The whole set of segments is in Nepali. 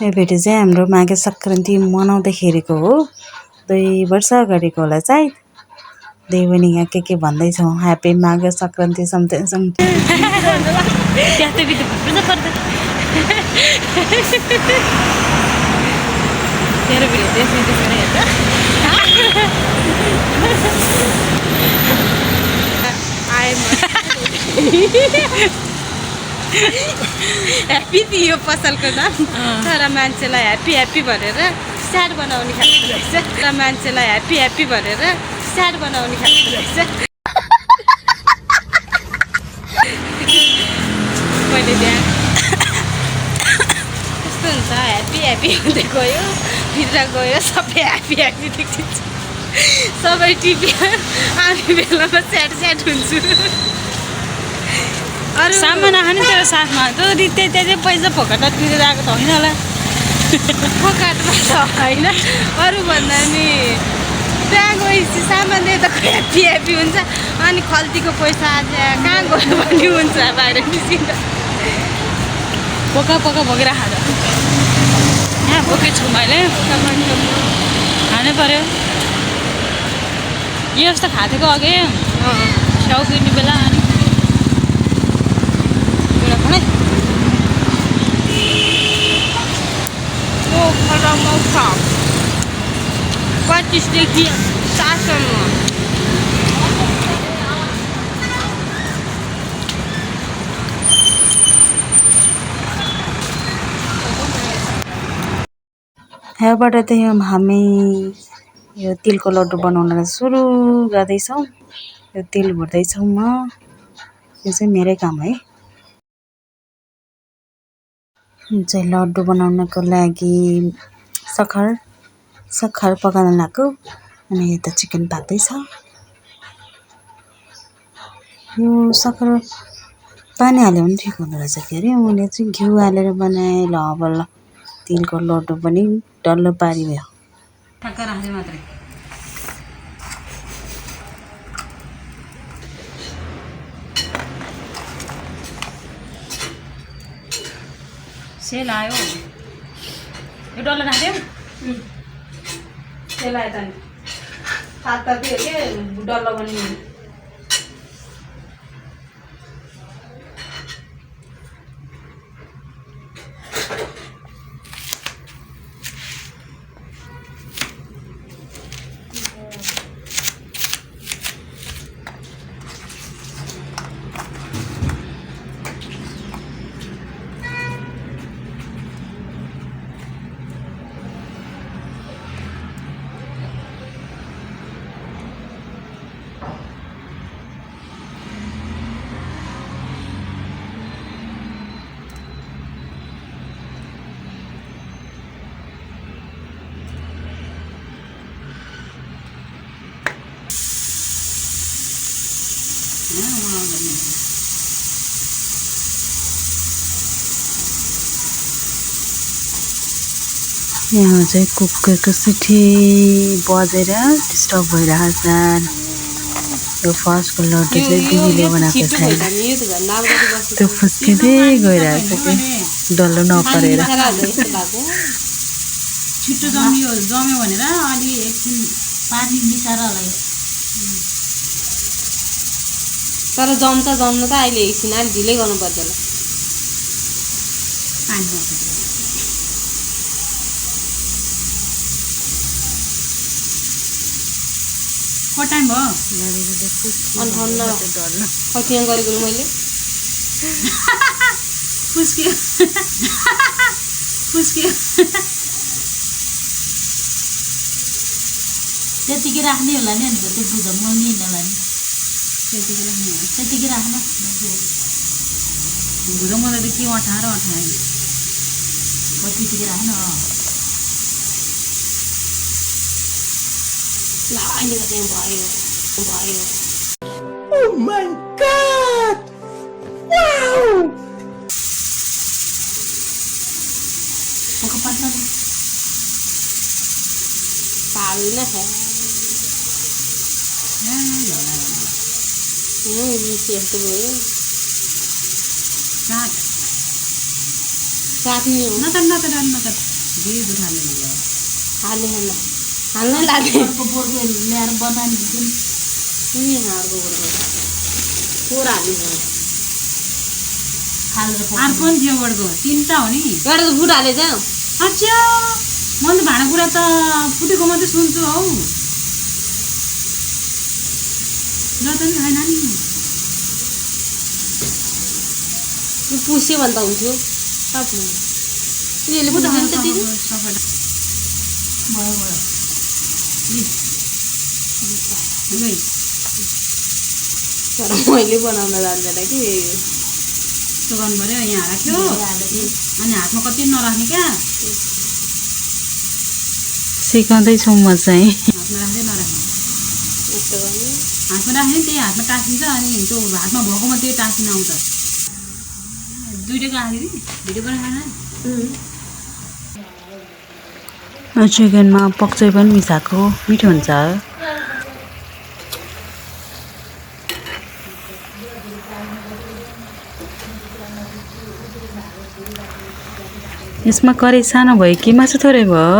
यो भिडियो चाहिँ हाम्रो माघे सङ्क्रान्ति मनाउँदैखेरिको हो 2 वर्ष अगाडिको होला सायद त्यही पनि यहाँ के भन्दैछौँ happy Maghe Sankranti something something happy थियो पसलको नाम तर मान्छेलाई ह्याप्पी ह्याप्पी भनेर स्याड बनाउने खालको रहेछ र मान्छेलाई ह्याप्पी ह्याप्पी भनेर स्याड बनाउने खालको रहेछ मैले ध्यान कस्तो हुन्छ ह्याप्पी ह्याप्पी हुँदै गयो भित्र गयो सबै ह्याप्पी ह्याप्पी देखिन्छ सबै टिप्यो आउने बेलामा स्याड स्याड हुन्छु अरू सामान आएन तेरो साथमा त रित्ते चाहिँ पैसा फोकट तिरेर आएको त होइन होला फोकटमा त होइन अरू भन्दा नि त्यहाँ गएपछि सामान दिएर त ह्याप्पी ह्याप्पी हुन्छ अनि खल्तीको पैसा आज कहाँ गयो भन्ने हुन्छ बाहिर निस्किँदा पोका भोगिरहेको छ यहाँ बोकेको छु मैले खानै पर्यो यो जस्तो खाँथेको अघि स्याउ किन्ने बेला अनि खराबमा 25 देखि 7 सम्म यहाँबाट चाहिँ हामी यो तिलको लड्डु बनाउनलाई सुरु गर्दैछौँ यो तिल भर्दैछौँ म यो चाहिँ मेरै काम है चाहिँ लड्डु बनाउनको लागि सक्खर पकाउन लाग्यो अनि यता चिकन पाक्दैछ यो सक्खर पानी हाल्यो भने ठिक हुँदो रहेछ के अरे मैले चाहिँ घिउ हालेर बनाएँ ल अब ल तिलको लड्डु पनि डल्लो पारी भयो ठक्क राख्दै मात्रै सेल आयो यो डल्लो राख्यौ सेल आयो त नि हात त दियो के डल्लो बनिने यहाँ चाहिँ कुकरको सिटी बजेर डिस्टर्ब भइरहेको छ यो फर्स्टको लड्डु चाहिँ दिदीले बनाएको छैन त्यो फुस्किँदै गइरहेको छ कि डल्लो नपरेर छिट्टो जम्यो भनेर अलि एकछिन पानी मिसाएर होला तर जम्नु त अहिले एकछिन अलि ढिलै गर्नुपर्छ होला पानी कति टाइम भयो कति यहाँ गरेको मैले फुस्क्यो त्यतिकै राख्ने होला नि अन्त त्यो बुझाउनु नि होला नि त्यतिकै राख्नु भुजा मलाई त के अठाएर त्यतिकै राख्नु ल अहिले त त्यहाँ भयो Oh my God! Wow! पाल्न यस्तो भयो सात नतर दुध हाल्नु लियो हाल्ने हाल्न लाग्यो अर्को बोर्को ल्याएर बनाउने हुन्छ नि अर्को पुरा हालिदिनु अर्को नि थियो बडको 3टा हो नि एउटा त फुट हालेछ अच्छा म त भाँडाकुँडा त फुटेको मात्रै सुन्छु हौ ल त नि छैन नि पुस्यो भने त हुन्थ्यो यसले पुग्छ नि त दिदी भयो तर मैले बनाउन जान्दैन कि यस्तो गर्नु पऱ्यो यहाँ राख्यो अनि हातमा कति नराख्ने क्या सिकाउँदैछु म चाहिँ हातमा राख्दै नराख्ने यस्तो गर्नु हातमा राख्ने त्यही हातमा टाँसिन्छ अनि त्यो हातमा भएकोमा त्यो टाँसिन आउँछ दुइटाको आएको भिडियो बनाएर चिकनमा पक्चै पनि मिसाएको मिठो हुन्छ यसमा कराई सानो भयो कि मासु थोरै भयो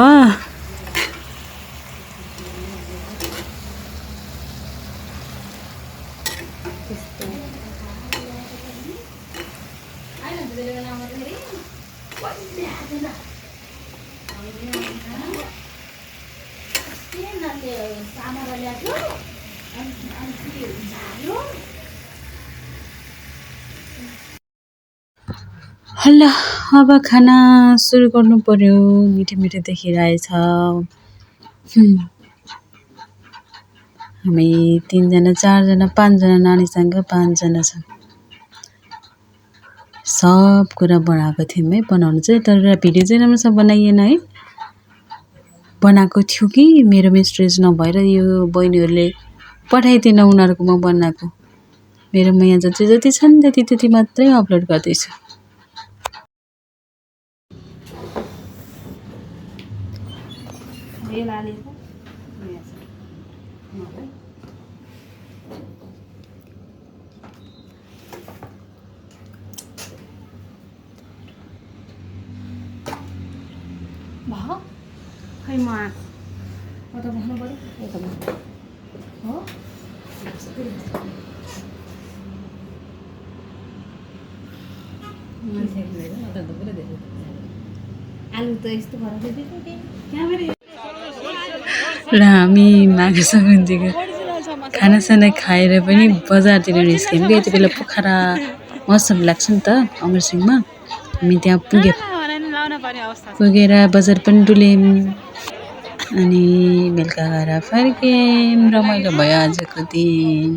ल अब खाना सुरु गर्नु पर्यो मिठो मिठो देखिरहेछ हामी 3 जना 4 जना 5 जना नानीसँग 5 जना छौँ सब कुरा बनाएको थियौँ है बनाउनु चाहिँ तर भिडियो चाहिँ राम्रोसँग बनाइएन है बनाएको थियो कि मेरोमा स्टोरेज नभएर यो बहिनीहरूले पठाइदिएन उनीहरूकोमा बनाएको मेरोमा यहाँ जति जति छन् त्यति मात्रै अपलोड गर्दैछु खै म कता बस्नु पर्यो यता हो आलु त यस्तो र हामी माघे सङ्क्रान्तिको खानासाना खाएर पनि बजारतिर निस्क्यौँ कि यति बेला पोखरा मौसम लाग्छ नि त अमरसिंहमा हामी त्यहाँ पुगेर बजार पनि डुल्यौँ अनि बेलुका गएर फर्क्यौँ रमाइलो भयो आजको दिन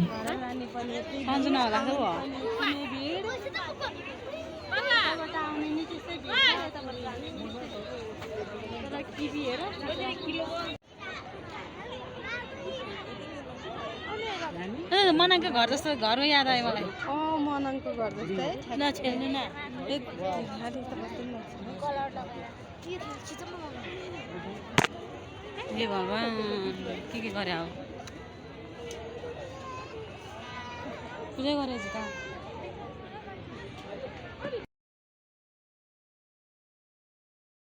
मनाङको घर जस्तो घर याद आयो मलाई मनाङको घर जस्तै नछेल्नु न हे भगवान् के गरे हो पूजा गरेछ त